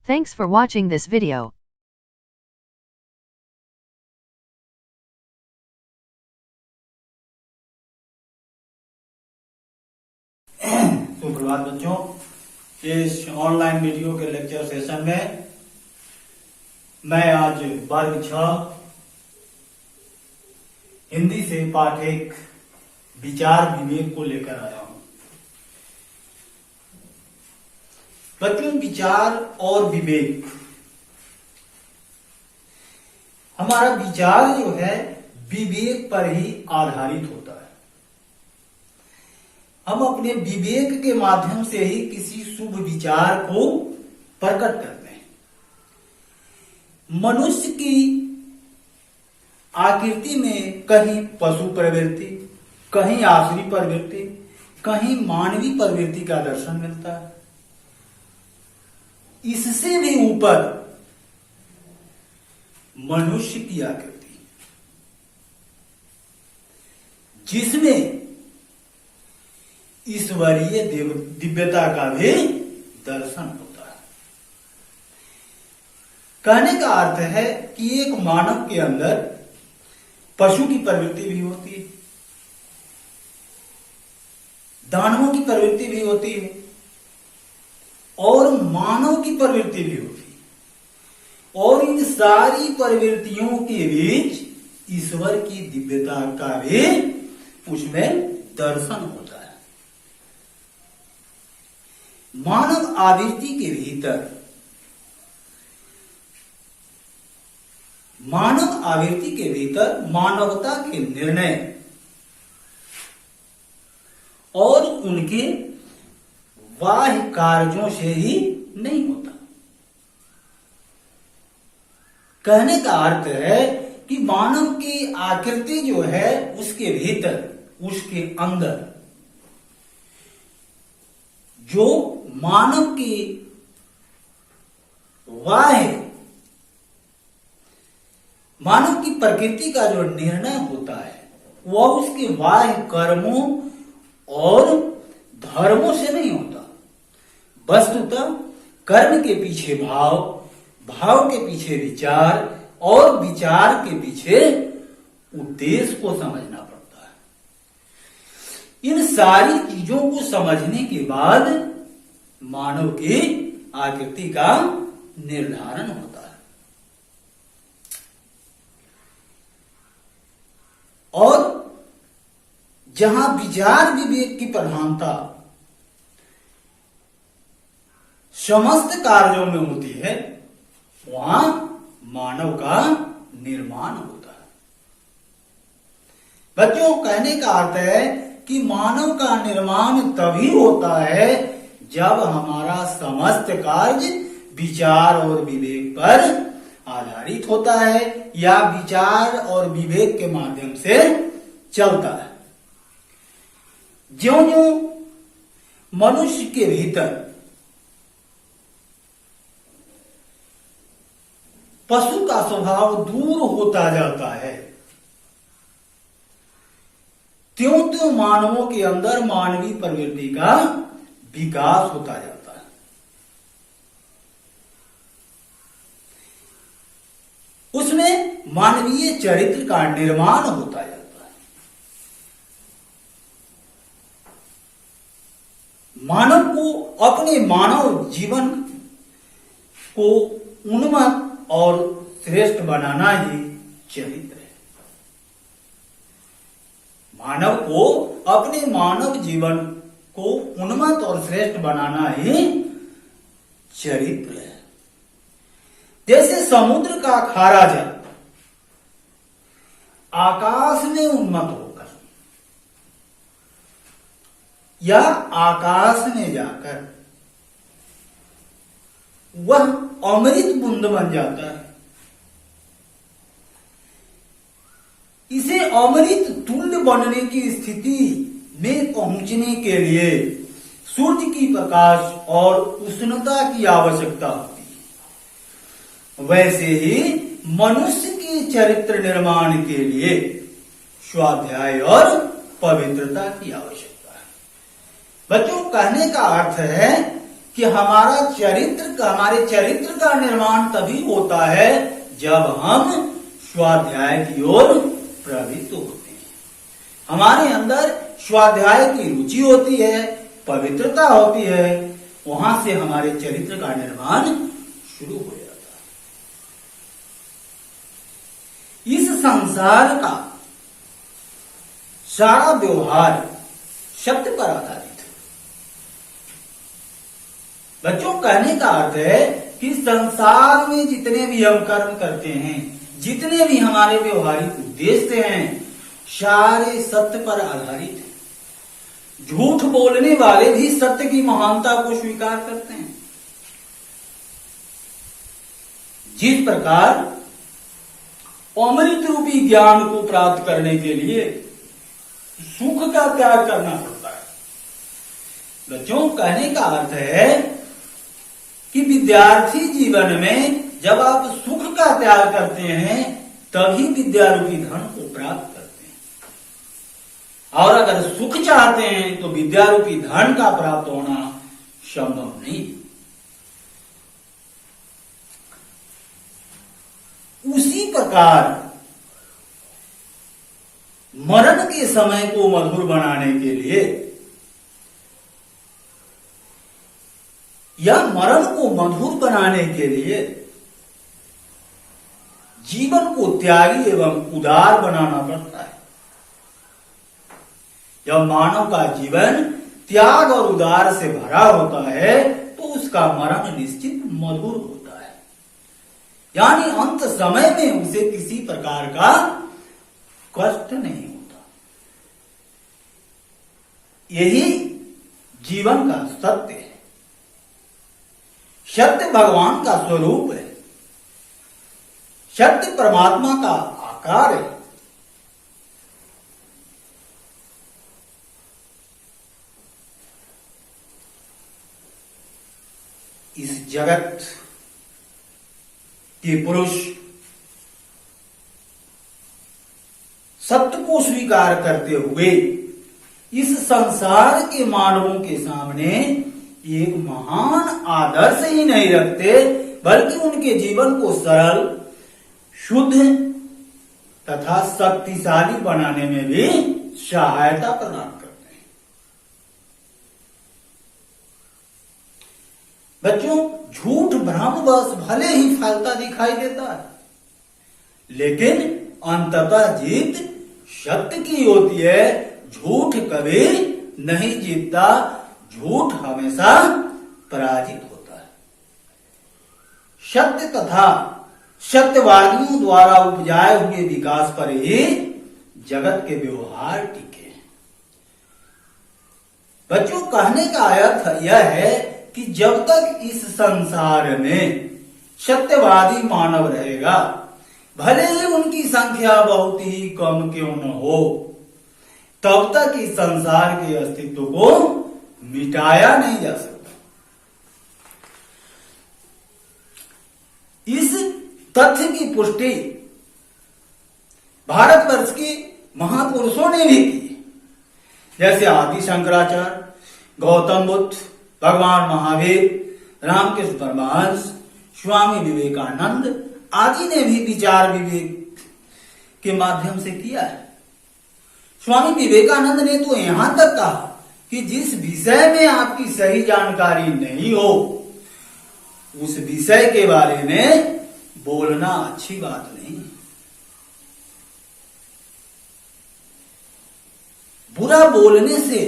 Thanks for watching this video. सुप्रभात बच्चों, इस ऑनलाइन वीडियो के लेक्चर सेशन में मैं आज वर्ग 6 हिंदी से पाठ 1 विचार विवेक को लेकर आया हूं। बच्चों, विचार और विवेक, हमारा विचार जो है विवेक पर ही आधारित होता है। हम अपने विवेक के माध्यम से ही किसी शुभ विचार को प्रकट करते हैं। मनुष्य की आकृति में कहीं पशु प्रवृत्ति, कहीं आसुरी प्रवृत्ति, कहीं मानवीय प्रवृत्ति का दर्शन मिलता है। इससे भी ऊपर मनुष्य की आकृति, जिसमें ईश्वरीय दिव्यता का भी दर्शन होता है। कहने का अर्थ है कि एक मानव के अंदर पशु की प्रवृत्ति भी होती है, दानवों की प्रवृत्ति भी होती है और मानव की प्रवृत्ति भी होती है, और इन सारी प्रवृत्तियों के बीच ईश्वर की दिव्यता का भी उसमें दर्शन होता है। मानव आवृत्ति के भीतर, मानव आवृत्ति के भीतर मानवता के निर्णय और उनके बाह्य कार्यों से ही नहीं होता। कहने का अर्थ है कि मानव की आकृति जो है उसके भीतर, उसके अंदर जो मानव की मानव की प्रकृति का जो निर्णय होता है वह उसके बाह्य कर्मों और धर्मों से नहीं होता। वस्तुतः कर्म के पीछे भाव, भाव के पीछे विचार और विचार के पीछे उद्देश्य को समझना पड़ता है। इन सारी चीजों को समझने के बाद मानव की आकृति का निर्धारण होता है। और जहां विचार विवेक की प्रधानता समस्त कार्यों में होती है, वहां मानव का निर्माण होता है। बच्चों, कहने का अर्थ है कि मानव का निर्माण तभी होता है जब हमारा समस्त कार्य विचार और विवेक पर आधारित होता है या विचार और विवेक के माध्यम से चलता है। ज्यों-ज्यों मनुष्य के भीतर पशु का स्वभाव दूर होता जाता है, त्यों-त्यों मानवों के अंदर मानवीय प्रवृत्ति का विकास होता जाता है। उसमें मानवीय चरित्र का निर्माण होता जाता है। मानव को अपने मानव जीवन को उन्नत और श्रेष्ठ बनाना ही चरित्र है। मानव को अपने मानव जीवन को उन्नत और श्रेष्ठ बनाना ही चरित्र है। जैसे समुद्र का खारा जल आकाश में उन्नत होकर या आकाश में जाकर वह अमृत बूंद बन जाता है, इसे अमृत तुल्य बनने की स्थिति में पहुंचने के लिए सूर्य की प्रकाश और उष्णता की आवश्यकता होती है। वैसे ही मनुष्य के चरित्र निर्माण के लिए स्वाध्याय और पवित्रता की आवश्यकता है। बच्चों, कहने का अर्थ है कि हमारे चरित्र का निर्माण तभी होता है जब हम स्वाध्याय की ओर प्रवृत्त होते हैं। हमारे अंदर स्वाध्याय की रुचि होती है, पवित्रता होती है, वहां से हमारे चरित्र का निर्माण शुरू हो जाता है। इस संसार का सारा व्यवहार सत्य पर आधारित है। बच्चों, कहने का अर्थ है कि संसार में जितने भी हम कर्म करते हैं, जितने भी हमारे व्यवहारिक उद्देश्य हैं, सारे सत्य पर आधारित है। झूठ बोलने वाले भी सत्य की महानता को स्वीकार करते हैं। जिस प्रकार अमृत रूपी ज्ञान को प्राप्त करने के लिए सुख का त्याग करना पड़ता है। बच्चों, कहने का अर्थ है कि विद्यार्थी जीवन में जब आप सुख का त्याग करते हैं तभी विद्यारूपी धन को प्राप्त करते हैं। और अगर सुख चाहते हैं तो विद्यारूपी धन का प्राप्त होना संभव नहीं। उसी प्रकार मरण के समय को मधुर बनाने के लिए या मरण को मधुर बनाने के लिए जीवन को त्यागी एवं उदार बनाना पड़ता है। जब मानव का जीवन त्याग और उदार से भरा होता है तो उसका मरण निश्चित मधुर होता है, यानी अंत समय में उसे किसी प्रकार का कष्ट नहीं होता। यही जीवन का सत्य है। सत्य भगवान का स्वरूप है, सत्य परमात्मा का आकार है। इस जगत के पुरुष सत्य को स्वीकार करते हुए इस संसार के मानवों के सामने एक महान आदर्श ही नहीं रखते, बल्कि उनके जीवन को सरल, शुद्ध तथा शक्तिशाली बनाने में भी सहायता प्रदान करते हैं। बच्चों, झूठ भ्रमवश भले ही फैलता दिखाई देता है, लेकिन अंततः जीत सत्य की होती है। झूठ कभी नहीं जीतता, झूठ हमेशा पराजित होता है। सत्य तथा सत्यवादियों द्वारा उपजाए हुए विकास पर ही जगत के व्यवहार टिके। बच्चों, कहने का अर्थ यह है कि जब तक इस संसार में सत्यवादी मानव रहेगा, भले ही उनकी संख्या बहुत ही कम क्यों न हो, तब तक इस संसार के अस्तित्व को मिटाया नहीं जा सकता। इस तथ्य की पुष्टि भारतवर्ष के महापुरुषों ने भी की, जैसे आदि शंकराचार्य, गौतम बुद्ध, भगवान महावीर, रामकृष्ण परमहंस, स्वामी विवेकानंद आदि ने भी विचार विवेक के माध्यम से किया है। स्वामी विवेकानंद ने तो यहां तक कहा कि जिस विषय में आपकी सही जानकारी नहीं हो, उस विषय के बारे में बोलना अच्छी बात नहीं। बुरा बोलने से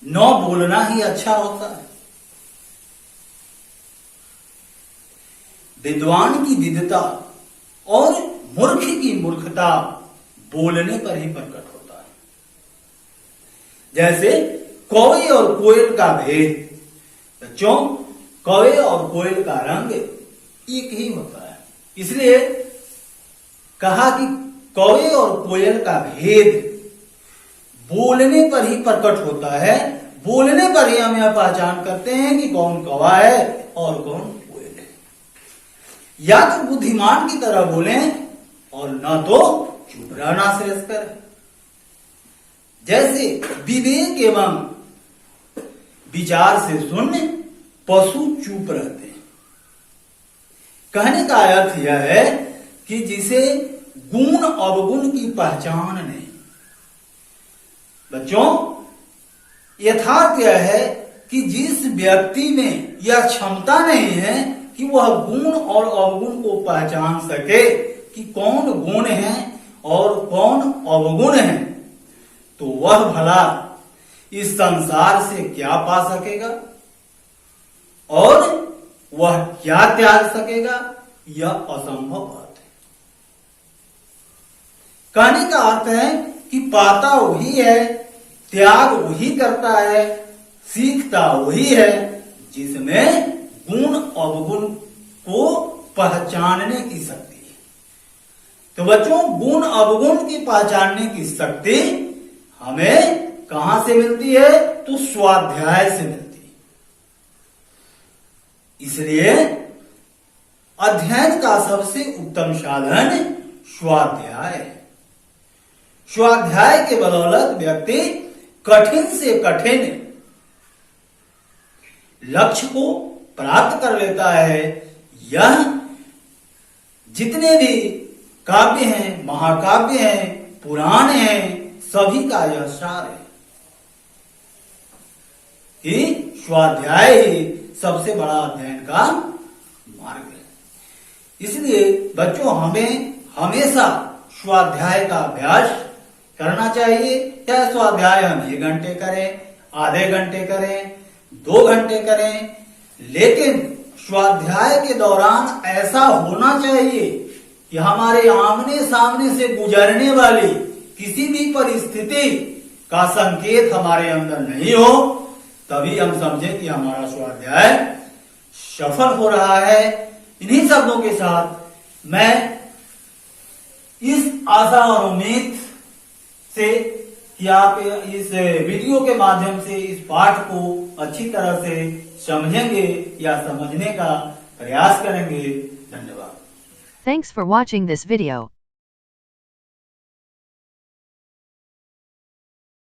न बोलना ही अच्छा होता है। विद्वान की विद्वता और मूर्ख की मूर्खता बोलने पर ही प्रकट होता है। जैसे कौवे और कोयल का भेद। बच्चों, कौवे और कोयल का रंग एक ही होता है, इसलिए कहा कि कौवे और कोयल का भेद बोलने पर ही प्रकट होता है। बोलने पर ही हम यह पहचान करते हैं कि कौन कौवा है और कौन कोयल है। या तो बुद्धिमान की तरह बोलें और न तो चुप रहना श्रेयस्कर है। जैसे विवेक एवं विचार से शून्य पशु चुप रहते हैं। कहने का अर्थ यह है कि जिसे गुण अवगुण की पहचान नहीं। बच्चों, यथार्थ यह है कि जिस व्यक्ति में यह क्षमता नहीं है कि वह गुण और अवगुण को पहचान सके कि कौन गुण है और कौन अवगुण है, तो वह भला इस संसार से क्या पा सकेगा और वह क्या त्याग सकेगा, यह असंभव बात है। कहने का अर्थ है कि पाता वही है, त्याग वही करता है, सीखता वही है जिसमें गुण अवगुण को पहचानने की शक्ति है। तो बच्चों, गुण अवगुण की पहचानने की शक्ति हमें कहां से मिलती है? तो स्वाध्याय से मिलती है। इसलिए अध्ययन का सबसे उत्तम साधन स्वाध्याय है। स्वाध्याय के बदौलत व्यक्ति कठिन से कठिन लक्ष्य को प्राप्त कर लेता है। यह जितने भी काव्य हैं, महाकाव्य हैं, पुराण हैं, सभी का यह सार है कि स्वाध्याय ही सबसे बड़ा अध्ययन का मार्ग है। इसलिए बच्चों, हमें हमेशा स्वाध्याय का अभ्यास करना चाहिए। चाहे स्वाध्याय हम 1 घंटे करें, आधे घंटे करें, 2 घंटे करें, लेकिन स्वाध्याय के दौरान ऐसा होना चाहिए कि हमारे आमने सामने से गुजरने वाली किसी भी परिस्थिति का संकेत हमारे अंदर नहीं हो, तभी हम समझें कि हमारा स्वाध्याय सफल हो रहा है। इन्हीं शब्दों के साथ मैं इस आशा और उम्मीद से कि आप इस वीडियो के माध्यम से इस पाठ को अच्छी तरह से समझेंगे या समझने का प्रयास करेंगे। धन्यवाद। Thanks for watching this video.